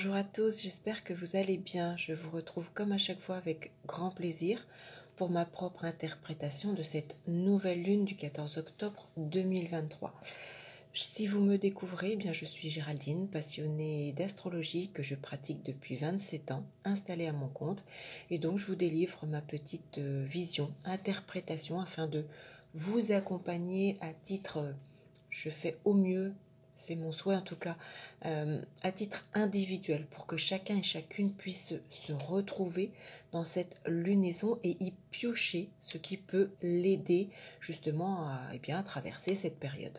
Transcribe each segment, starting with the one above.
Bonjour à tous, j'espère que vous allez bien. Je vous retrouve comme à chaque fois avec grand plaisir pour ma propre interprétation de cette nouvelle lune du 14 octobre 2023. Si vous me découvrez, bien je suis Géraldine, passionnée d'astrologie que je pratique depuis 27 ans, installée à mon compte. Et donc je vous délivre ma petite vision, interprétation afin de vous accompagner à titre, je fais au mieux, c'est mon souhait en tout cas, à titre individuel pour que chacun et chacune puisse se retrouver dans cette lunaison et y piocher ce qui peut l'aider justement à traverser cette période.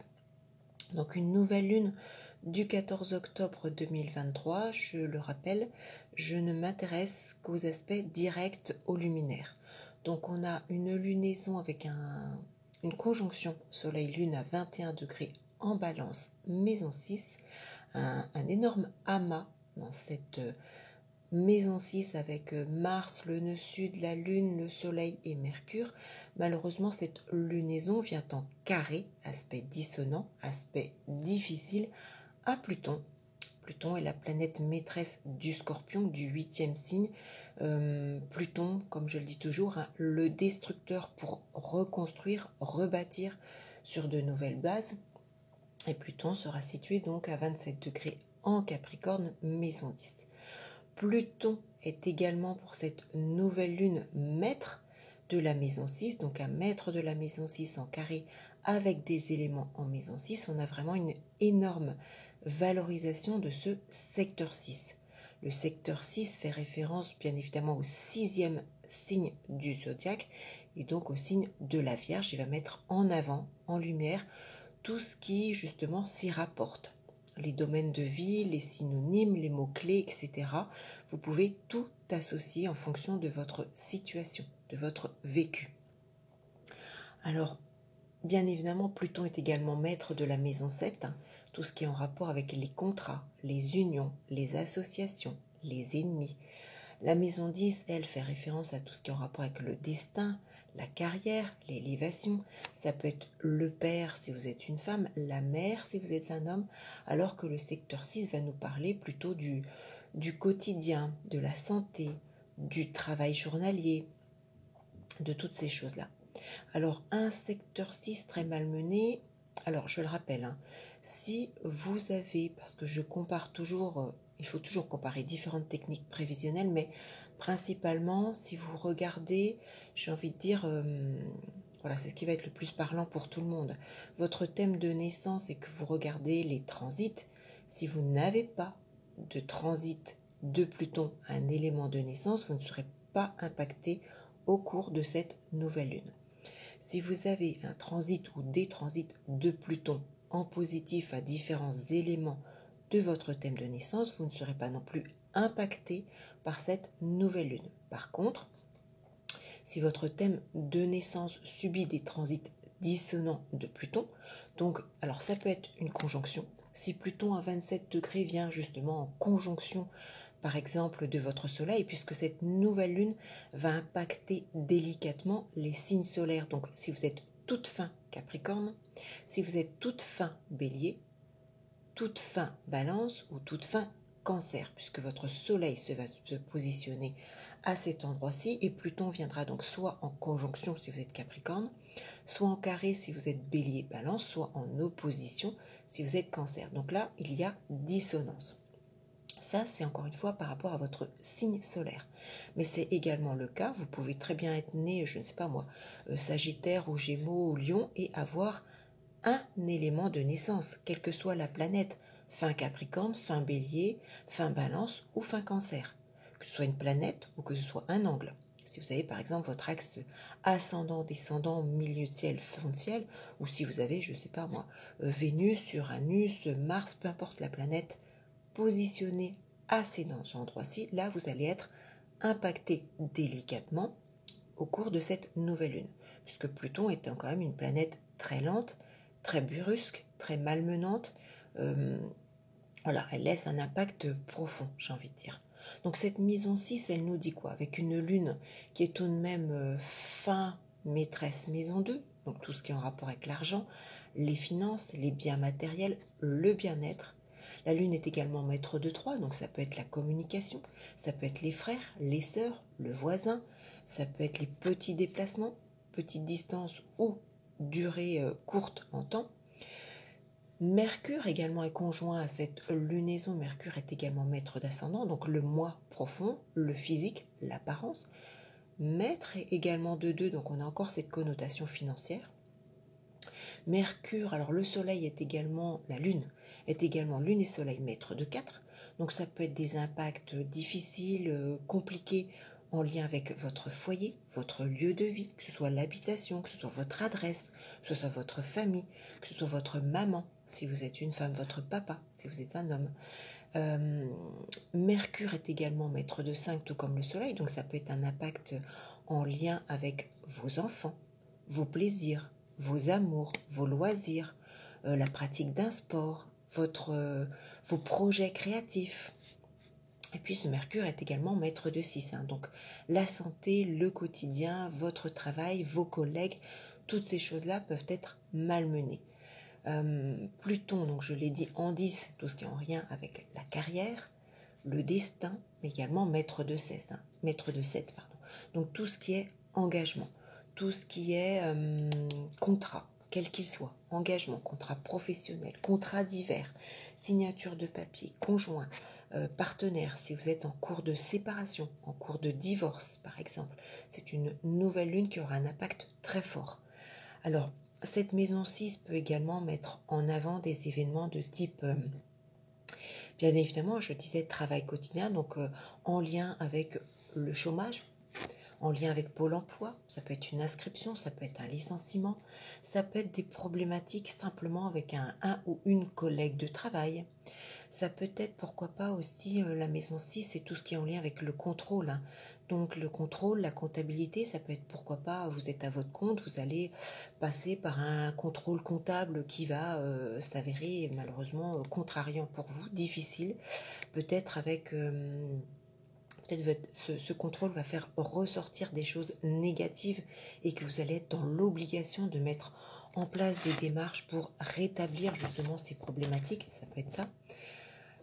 Donc une nouvelle lune du 14 octobre 2023, je le rappelle, je ne m'intéresse qu'aux aspects directs au luminaire. Donc on a une lunaison avec une conjonction Soleil-Lune à 21 degrés en Balance, maison 6, un énorme amas dans cette maison 6 avec Mars, le nœud sud, la Lune, le Soleil et Mercure. Malheureusement, cette lunaison vient en carré, aspect dissonant, aspect difficile, à Pluton. Pluton est la planète maîtresse du Scorpion, du 8e signe. Pluton, comme je le dis toujours, le destructeur pour reconstruire, rebâtir sur de nouvelles bases. Et Pluton sera situé donc à 27 degrés en Capricorne, maison 10. Pluton est également pour cette nouvelle lune maître de la maison 6, donc un maître de la maison 6 en carré avec des éléments en maison 6. On a vraiment une énorme valorisation de ce secteur 6. Le secteur 6 fait référence bien évidemment au 6e signe du zodiaque et donc au signe de la Vierge. Il va mettre en avant, en lumière, tout ce qui justement s'y rapporte. Les domaines de vie, les synonymes, les mots-clés, etc. Vous pouvez tout associer en fonction de votre situation, de votre vécu. Alors, bien évidemment, Pluton est également maître de la maison 7, tout ce qui est en rapport avec les contrats, les unions, les associations, les ennemis. La maison 10, elle, fait référence à tout ce qui est en rapport avec le destin, la carrière, l'élévation. Ça peut être le père si vous êtes une femme, la mère si vous êtes un homme, alors que le secteur 6 va nous parler plutôt du quotidien, de la santé, du travail journalier, de toutes ces choses-là. Alors, un secteur 6 très malmené, alors je le rappelle, si vous avez, parce que je compare toujours, il faut toujours comparer différentes techniques prévisionnelles, mais principalement, si vous regardez, j'ai envie de dire, voilà, c'est ce qui va être le plus parlant pour tout le monde. Votre thème de naissance et que vous regardez les transits, si vous n'avez pas de transit de Pluton, un élément de naissance, vous ne serez pas impacté au cours de cette nouvelle lune. Si vous avez un transit ou des transits de Pluton en positif à différents éléments de votre thème de naissance, vous ne serez pas non plus impacté par cette nouvelle lune. Par contre, si votre thème de naissance subit des transits dissonants de Pluton, donc, alors ça peut être une conjonction. Si Pluton à 27 degrés vient justement en conjonction par exemple de votre soleil, puisque cette nouvelle lune va impacter délicatement les signes solaires. Donc si vous êtes toute fin Capricorne, si vous êtes toute fin Bélier, toute fin Balance ou toute fin Cancer, puisque votre soleil va se positionner à cet endroit-ci et Pluton viendra donc soit en conjonction si vous êtes Capricorne, soit en carré si vous êtes Bélier, Balance, soit en opposition si vous êtes Cancer. Donc là, il y a dissonance. Ça, c'est encore une fois par rapport à votre signe solaire. Mais c'est également le cas, vous pouvez très bien être né, je ne sais pas moi, Sagittaire ou Gémeaux ou Lion et avoir un élément de naissance, quelle que soit la planète, fin Capricorne, fin Bélier, fin Balance ou fin Cancer. Que ce soit une planète ou que ce soit un angle. Si vous avez par exemple votre axe ascendant, descendant, milieu de ciel, fond de ciel, ou si vous avez, je ne sais pas moi, Vénus, Uranus, Mars, peu importe la planète, positionné à ces endroits-ci, là vous allez être impacté délicatement au cours de cette nouvelle lune, puisque Pluton est quand même une planète très lente, très brusque, très malmenante. Voilà, elle laisse un impact profond, j'ai envie de dire. Donc cette maison 6, elle nous dit quoi? Avec une lune qui est tout de même fin maîtresse maison 2, donc tout ce qui est en rapport avec l'argent, les finances, les biens matériels, le bien-être. La lune est également maître de 3, donc ça peut être la communication, ça peut être les frères, les sœurs, le voisin, ça peut être les petits déplacements, petites distances ou durée courte en temps. Mercure également est conjoint à cette lunaison. Mercure est également maître d'ascendant, donc le moi profond, le physique, l'apparence. Maître est également de 2, donc on a encore cette connotation financière. Mercure, alors le soleil est également, la lune est également lune et soleil maître de 4, donc ça peut être des impacts difficiles, compliqués en lien avec votre foyer, votre lieu de vie, que ce soit l'habitation, que ce soit votre adresse, que ce soit votre famille, que ce soit votre maman, si vous êtes une femme, votre papa, si vous êtes un homme. Mercure est également maître de 5, tout comme le soleil, donc ça peut être un impact en lien avec vos enfants, vos plaisirs, vos amours, vos loisirs, la pratique d'un sport, vos projets créatifs. Et puis ce Mercure est également maître de 6, donc la santé, le quotidien, votre travail, vos collègues, toutes ces choses-là peuvent être malmenées. Pluton, donc je l'ai dit en 10, tout ce qui est en lien avec la carrière, le destin, mais également maître de 7, pardon. Donc tout ce qui est engagement, tout ce qui est contrat, quel qu'il soit, engagement, contrat professionnel, contrat divers, signature de papier, conjoint, partenaire, si vous êtes en cours de séparation, en cours de divorce par exemple, c'est une nouvelle lune qui aura un impact très fort. Alors, cette maison 6 peut également mettre en avant des événements de type, bien évidemment, je disais travail quotidien, donc en lien avec le chômage, en lien avec Pôle emploi, ça peut être une inscription, ça peut être un licenciement, ça peut être des problématiques simplement avec un ou une collègue de travail. Ça peut être, pourquoi pas aussi, la maison 6, c'est tout ce qui est en lien avec le contrôle. Donc le contrôle, la comptabilité, ça peut être, pourquoi pas, vous êtes à votre compte, vous allez passer par un contrôle comptable qui va s'avérer malheureusement contrariant pour vous, difficile. Peut-être avec... peut-être ce contrôle va faire ressortir des choses négatives et que vous allez être dans l'obligation de mettre en place des démarches pour rétablir justement ces problématiques. Ça peut être ça.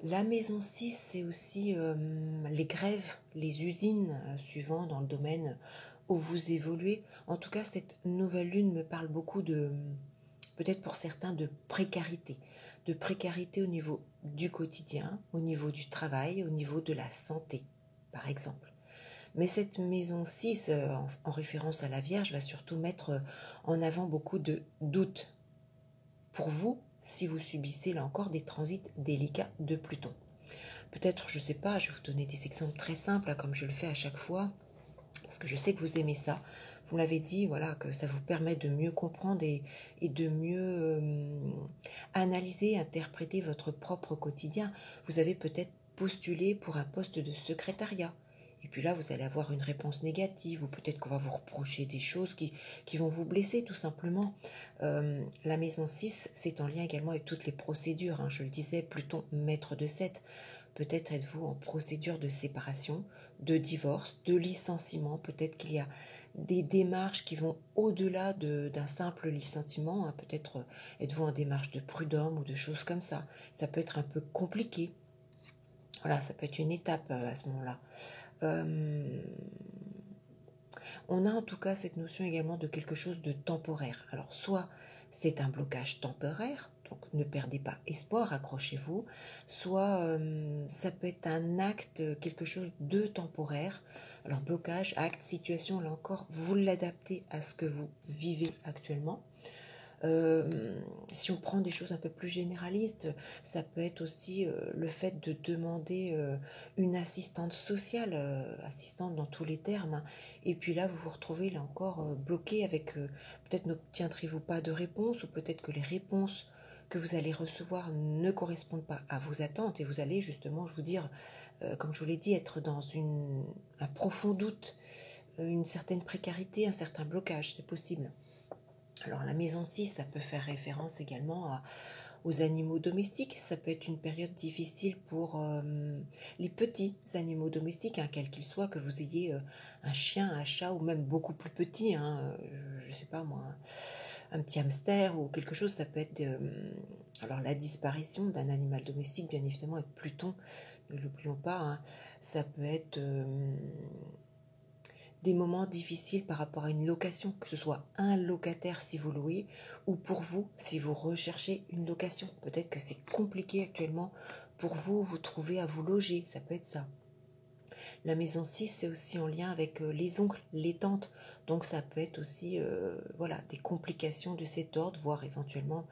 La maison 6, c'est aussi les grèves, les usines, suivant dans le domaine où vous évoluez. En tout cas, cette nouvelle lune me parle beaucoup de, peut-être pour certains, de précarité au niveau du quotidien, au niveau du travail, au niveau de la santé, par exemple. Mais cette maison 6, en référence à la Vierge, va surtout mettre en avant beaucoup de doutes pour vous, si vous subissez là encore des transits délicats de Pluton. Peut-être, je ne sais pas, je vais vous donner des exemples très simples, comme je le fais à chaque fois, parce que je sais que vous aimez ça. Vous l'avez dit, voilà, que ça vous permet de mieux comprendre et de mieux analyser, interpréter votre propre quotidien. Vous avez peut-être postulé pour un poste de secrétariat. Et puis là, vous allez avoir une réponse négative, ou peut-être qu'on va vous reprocher des choses qui vont vous blesser, tout simplement. La maison 6, c'est en lien également avec toutes les procédures. Je le disais, Pluton, maître de 7. Peut-être êtes-vous en procédure de séparation, de divorce, de licenciement. Peut-être qu'il y a des démarches qui vont au-delà d'un simple licenciement. Peut-être êtes-vous en démarche de prud'homme ou de choses comme ça. Ça peut être un peu compliqué. Voilà, ça peut être une étape à ce moment-là. On a en tout cas cette notion également de quelque chose de temporaire. Alors soit c'est un blocage temporaire, donc ne perdez pas espoir, accrochez-vous, soit ça peut être un acte, quelque chose de temporaire. Alors blocage, acte, situation, là encore, vous l'adaptez à ce que vous vivez actuellement. Si on prend des choses un peu plus généralistes, ça peut être aussi le fait de demander une assistante sociale, assistante dans tous les termes, et puis là vous vous retrouvez là encore bloqué avec peut-être n'obtiendrez-vous pas de réponse, ou peut-être que les réponses que vous allez recevoir ne correspondent pas à vos attentes, et vous allez justement, je vous dire, comme je vous l'ai dit, être dans un profond doute, une certaine précarité, un certain blocage, c'est possible. Alors la maison 6, ça peut faire référence également aux animaux domestiques. Ça peut être une période difficile pour les petits animaux domestiques, quels qu'ils soient, que vous ayez un chien, un chat, ou même beaucoup plus petit, je ne sais pas moi, un petit hamster ou quelque chose. Ça peut être alors la disparition d'un animal domestique, bien évidemment, avec Pluton, ne l'oublions pas, hein. Ça peut être des moments difficiles par rapport à une location, que ce soit un locataire si vous louez, ou pour vous si vous recherchez une location. Peut-être que c'est compliqué actuellement pour vous, vous trouver à vous loger, ça peut être ça. La maison 6, c'est aussi en lien avec les oncles, les tantes. Donc ça peut être aussi voilà, des complications de cet ordre, voire éventuellement,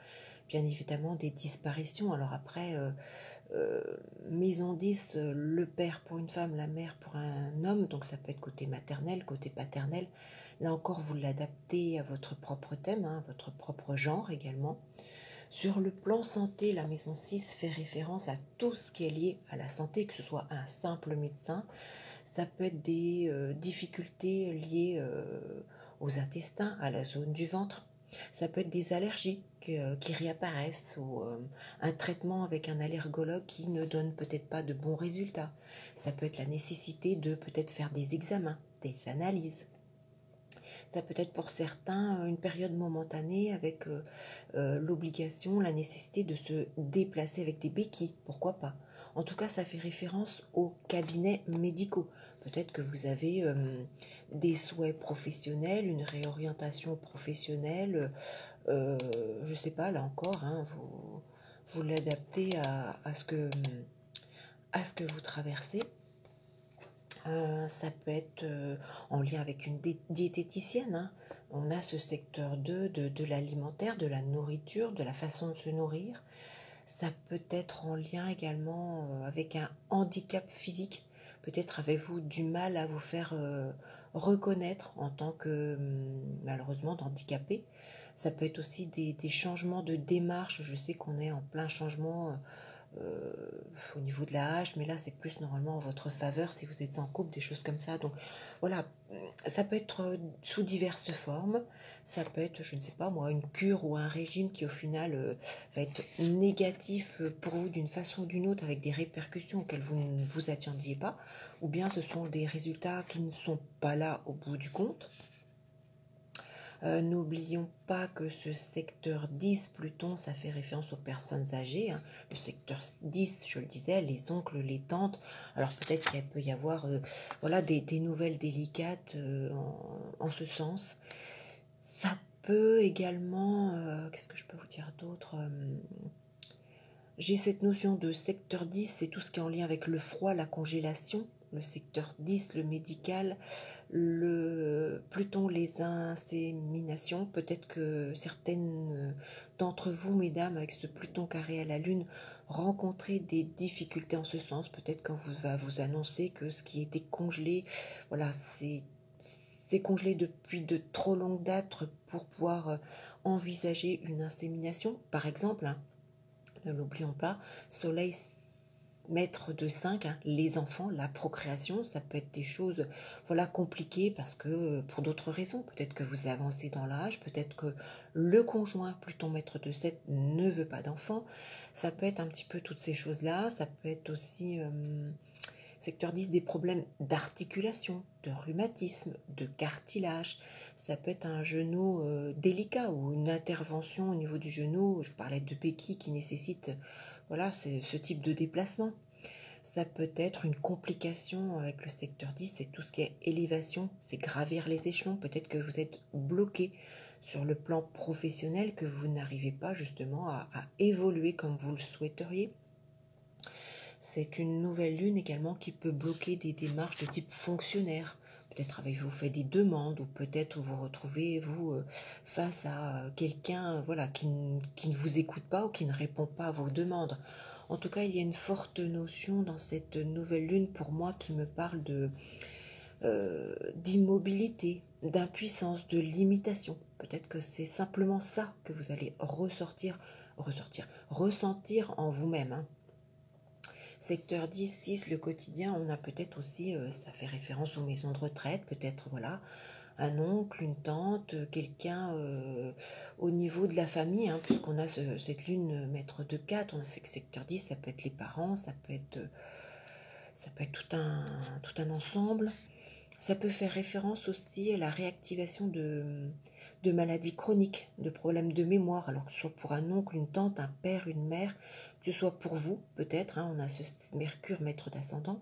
bien évidemment, des disparitions. Alors après, euh, maison 10, le père pour une femme, la mère pour un homme. Donc ça peut être côté maternel, côté paternel. Là encore, vous l'adaptez à votre propre thème, hein, votre propre genre également. Sur le plan santé, la maison 6 fait référence à tout ce qui est lié à la santé, que ce soit un simple médecin. Ça peut être des difficultés liées aux intestins, à la zone du ventre. Ça peut être des allergies qui réapparaissent ou un traitement avec un allergologue qui ne donne peut-être pas de bons résultats. Ça peut être la nécessité de peut-être faire des examens, des analyses. Ça peut être pour certains une période momentanée avec l'obligation, la nécessité de se déplacer avec des béquilles, pourquoi pas. En tout cas, ça fait référence aux cabinets médicaux. Peut-être que vous avez des souhaits professionnels, une réorientation professionnelle, je ne sais pas, là encore, hein, vous l'adaptez à ce que vous traversez. Ça peut être en lien avec une diététicienne, hein. On a ce secteur 2 de l'alimentaire, de la nourriture, de la façon de se nourrir. Ça peut être en lien également avec un handicap physique. Peut-être avez-vous du mal à vous faire reconnaître en tant que malheureusement handicapé. Ça peut être aussi des changements de démarche. Je sais qu'on est en plein changement euh, au niveau de la hache, mais là c'est plus normalement en votre faveur si vous êtes en couple, des choses comme ça. Donc voilà, ça peut être sous diverses formes. Ça peut être, je ne sais pas moi, une cure ou un régime qui au final va être négatif pour vous d'une façon ou d'une autre avec des répercussions auxquelles vous ne vous attendiez pas, ou bien ce sont des résultats qui ne sont pas là au bout du compte. N'oublions pas que ce secteur 10, Pluton, ça fait référence aux personnes âgées, hein. Le secteur 10, je le disais, les oncles, les tantes. Alors peut-être qu'il peut y avoir voilà, des nouvelles délicates en ce sens. Ça peut également, qu'est-ce que je peux vous dire d'autre, j'ai cette notion de secteur 10, c'est tout ce qui est en lien avec le froid, la congélation. Le secteur 10, le médical, le Pluton, les inséminations. Peut-être que certaines d'entre vous, mesdames, avec ce Pluton carré à la Lune, rencontrez des difficultés en ce sens. Peut-être qu'on va vous annoncer que ce qui était congelé, voilà, c'est congelé depuis de trop longues dates pour pouvoir envisager une insémination, par exemple, hein. Ne l'oublions pas, Soleil maître de 5, hein, les enfants, la procréation, ça peut être des choses voilà, compliquées parce que pour d'autres raisons, peut-être que vous avancez dans l'âge, peut-être que le conjoint, Pluton maître de 7, ne veut pas d'enfant. Ça peut être un petit peu toutes ces choses-là, ça peut être aussi secteur 10 des problèmes d'articulation, de rhumatisme, de cartilage. Ça peut être un genou délicat ou une intervention au niveau du genou. Je parlais de béquilles qui nécessitent voilà, ce type de déplacement. Ça peut être une complication avec le secteur 10, c'est tout ce qui est élévation, c'est gravir les échelons. Peut-être que vous êtes bloqué sur le plan professionnel, que vous n'arrivez pas justement à évoluer comme vous le souhaiteriez. C'est une nouvelle lune également qui peut bloquer des démarches de type fonctionnaire. Peut-être avez-vous fait des demandes ou peut-être vous retrouvez vous face à quelqu'un voilà, qui ne vous écoute pas ou qui ne répond pas à vos demandes. En tout cas, il y a une forte notion dans cette nouvelle lune pour moi qui me parle d'immobilité, d'impuissance, de limitation. Peut-être que c'est simplement ça que vous allez ressentir en vous-même, hein. Secteur 10, 6, le quotidien, on a peut-être aussi, ça fait référence aux maisons de retraite, peut-être voilà, un oncle, une tante, quelqu'un au niveau de la famille, hein, puisqu'on a cette lune maître de 4, on sait que secteur 10, ça peut être les parents, ça peut être tout un ensemble. Ça peut faire référence aussi à la réactivation de maladies chroniques, de problèmes de mémoire, alors que ce soit pour un oncle, une tante, un père, une mère, que ce soit pour vous, peut-être, on a ce Mercure maître d'ascendant,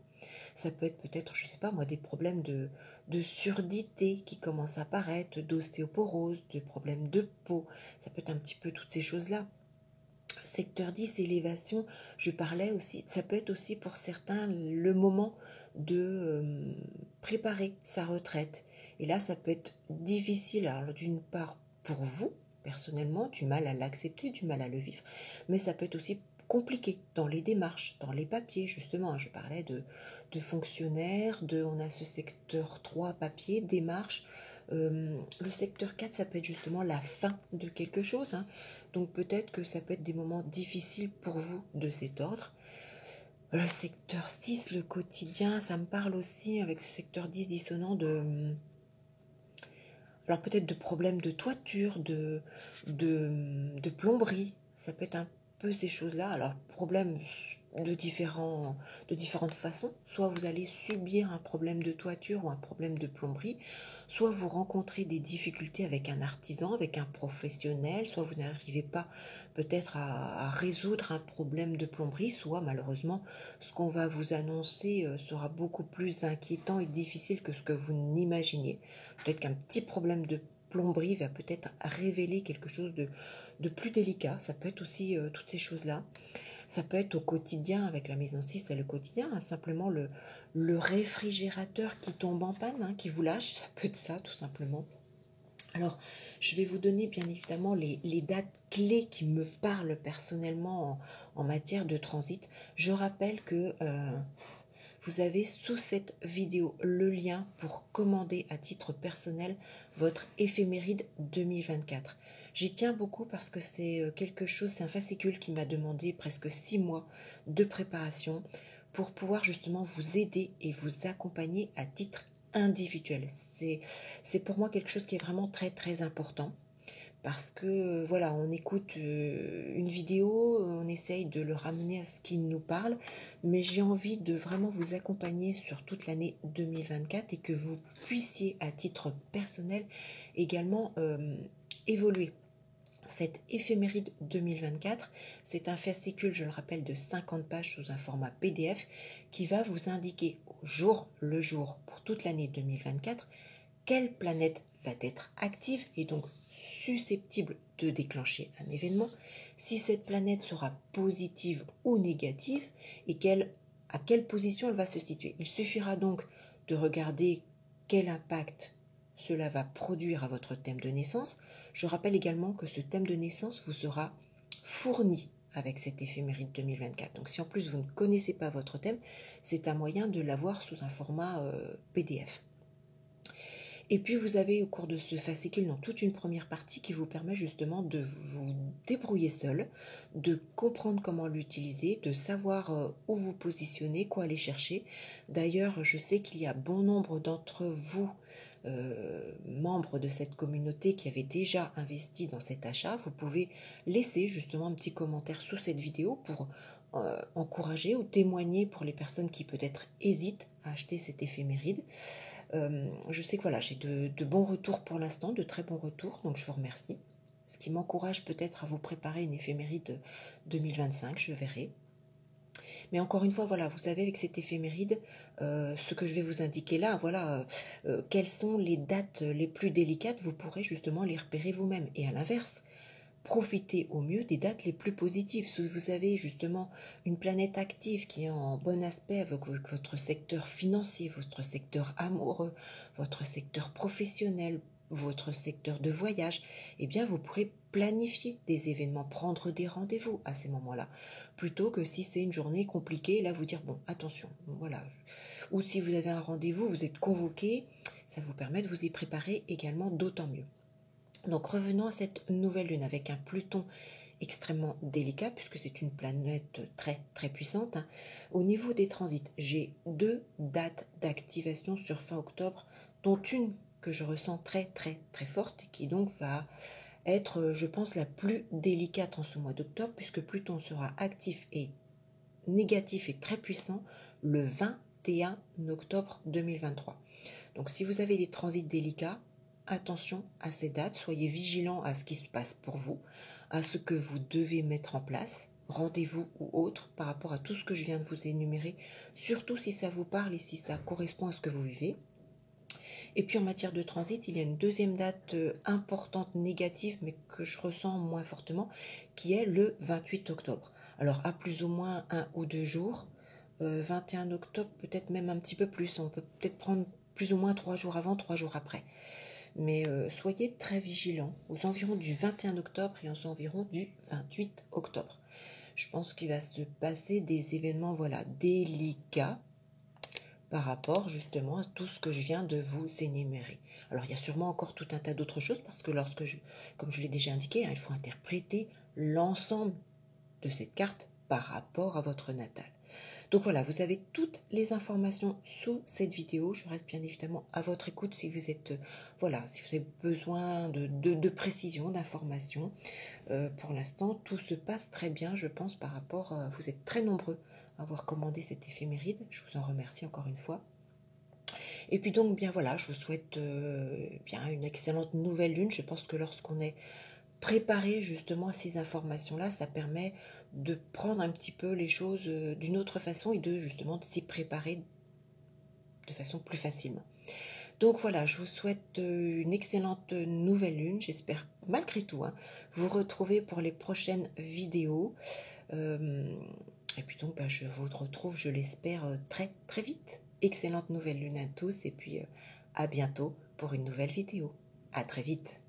ça peut être peut-être, je ne sais pas moi, des problèmes de surdité qui commencent à apparaître, d'ostéoporose, de problèmes de peau, ça peut être un petit peu toutes ces choses-là. Secteur 10, élévation, je parlais aussi, ça peut être aussi pour certains le moment de préparer sa retraite. Et là, ça peut être difficile, alors d'une part pour vous, personnellement, du mal à l'accepter, du mal à le vivre, mais ça peut être aussi compliqué dans les démarches, dans les papiers, justement. Je parlais de fonctionnaires, on a ce secteur 3, papier, démarche. Le secteur 4, ça peut être justement la fin de quelque chose, donc peut-être que ça peut être des moments difficiles pour vous de cet ordre. Le secteur 6, le quotidien, ça me parle aussi avec ce secteur 10 dissonant alors peut-être de problèmes de toiture, de plomberie. Ça peut être un peu ces choses-là. Alors problème de différentes façons. Soit vous allez subir un problème de toiture ou un problème de plomberie, soit vous rencontrez des difficultés avec un artisan, avec un professionnel, soit vous n'arrivez pas peut-être à résoudre un problème de plomberie, soit malheureusement ce qu'on va vous annoncer sera beaucoup plus inquiétant et difficile que ce que vous n'imaginiez. Peut-être qu'un petit problème de plomberie va peut-être révéler quelque chose de plus délicat. Ça peut être aussi toutes ces choses-là. Ça peut être au quotidien, avec la maison 6, c'est le quotidien, simplement le réfrigérateur qui tombe en panne, qui vous lâche, ça peut être ça tout simplement. Alors, je vais vous donner bien évidemment les dates clés qui me parlent personnellement en matière de transit. Je rappelle que vous avez sous cette vidéo le lien pour commander à titre personnel votre éphéméride 2024. J'y tiens beaucoup parce que c'est quelque chose, c'est un fascicule qui m'a demandé presque 6 mois de préparation pour pouvoir justement vous aider et vous accompagner à titre individuel. C'est pour moi quelque chose qui est vraiment très très important. Parce que voilà, on écoute une vidéo, on essaye de le ramener à ce qui nous parle, mais j'ai envie de vraiment vous accompagner sur toute l'année 2024 et que vous puissiez à titre personnel également évoluer. Cette éphéméride 2024, c'est un fascicule, je le rappelle, de 50 pages sous un format PDF qui va vous indiquer au jour le jour pour toute l'année 2024 quelle planète va être active et donc susceptible de déclencher un événement, si cette planète sera positive ou négative et à quelle position elle va se situer. Il suffira donc de regarder quel impact cela va produire à votre thème de naissance. Je rappelle également que ce thème de naissance vous sera fourni avec cette éphéméride 2024. Donc si en plus vous ne connaissez pas votre thème, c'est un moyen de l'avoir sous un format PDF. Et puis vous avez au cours de ce fascicule dans toute une première partie qui vous permet justement de vous débrouiller seul, de comprendre comment l'utiliser, de savoir où vous positionner, quoi aller chercher. D'ailleurs, je sais qu'il y a bon nombre d'entre vous, membres de cette communauté, qui avaient déjà investi dans cet achat. Vous pouvez laisser justement un petit commentaire sous cette vidéo pour encourager ou témoigner pour les personnes qui peut-être hésitent à acheter cette éphéméride. Je sais que voilà, j'ai de bons retours pour l'instant, de très bons retours, donc je vous remercie. Ce qui m'encourage peut-être à vous préparer une éphéméride 2025, je verrai. Mais encore une fois, voilà, vous savez avec cette éphéméride, ce que je vais vous indiquer là, voilà, quelles sont les dates les plus délicates, vous pourrez justement les repérer vous-même. Et à l'inverse, profitez au mieux des dates les plus positives. Si vous avez justement une planète active qui est en bon aspect avec votre secteur financier, votre secteur amoureux, votre secteur professionnel, votre secteur de voyage, eh bien vous pourrez planifier des événements, prendre des rendez-vous à ces moments-là, plutôt que si c'est une journée compliquée, là vous dire bon attention, voilà. Ou si vous avez un rendez-vous, vous êtes convoqué, ça vous permet de vous y préparer également d'autant mieux. Donc revenons à cette nouvelle lune avec un Pluton extrêmement délicat puisque c'est une planète très très puissante. Au niveau des transits, j'ai 2 dates d'activation sur fin octobre, dont une que je ressens très très très forte et qui donc va être, je pense, la plus délicate en ce mois d'octobre puisque Pluton sera actif et négatif et très puissant le 21 octobre 2023. Donc si vous avez des transits délicats, attention à ces dates, soyez vigilants à ce qui se passe pour vous, à ce que vous devez mettre en place, rendez-vous ou autre, par rapport à tout ce que je viens de vous énumérer, surtout si ça vous parle et si ça correspond à ce que vous vivez. Et puis en matière de transit, il y a une deuxième date importante négative, mais que je ressens moins fortement, qui est le 28 octobre. Alors à plus ou moins 1 ou 2 jours, 21 octobre, peut-être même un petit peu plus, on peut peut-être prendre plus ou moins 3 jours avant, 3 jours après. Mais soyez très vigilants aux environs du 21 octobre et aux environs du 28 octobre. Je pense qu'il va se passer des événements délicats par rapport justement à tout ce que je viens de vous énumérer. Alors il y a sûrement encore tout un tas d'autres choses parce que comme je l'ai déjà indiqué, il faut interpréter l'ensemble de cette carte par rapport à votre natal. Donc voilà, vous avez toutes les informations sous cette vidéo. Je reste bien évidemment à votre écoute si vous êtes, si vous avez besoin de précision, d'informations. Pour l'instant, tout se passe très bien, je pense, par rapport, vous êtes très nombreux à avoir commandé cette éphéméride. Je vous en remercie encore une fois. Et puis donc, bien voilà, je vous souhaite bien une excellente nouvelle lune. Je pense que lorsqu'on est préparé justement à ces informations-là, ça permet de prendre un petit peu les choses d'une autre façon et de justement de s'y préparer de façon plus facilement. Donc voilà, je vous souhaite une excellente nouvelle lune. J'espère malgré tout vous retrouver pour les prochaines vidéos. Et puis donc je vous retrouve, je l'espère, très très vite. Excellente nouvelle lune à tous et puis à bientôt pour une nouvelle vidéo. À très vite.